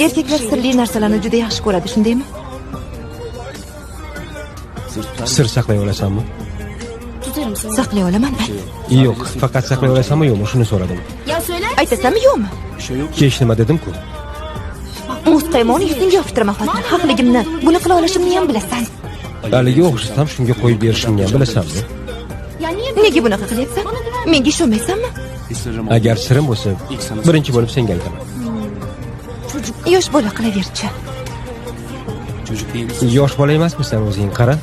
Erkaklar sirli narsalarni juda yaxshi ko'radi, shundaymi? Sir saqlay olasanmi? Saqlay olaman man. Yo'q, faqat saqlay olasanmi yo'qmi, shuni so'radim. Aytasanmi yo'qmi? Hech nima dedim-ku. Muzqaymoni yuzingga yopittiraman Fatma. Haqligimni, buni qila olishimni ham bilasan. Haliga o'xshasam shunga qo'yib berishimni ham bilasanmi? Nega bunaqa qilyapsan? Menga ishonmaysanmi? Agar sirim bo'lsa, birinchi bo'lib senga aytaman. Yosh bola qilaver-chi. Yosh bola emasmisan o'zing, qara.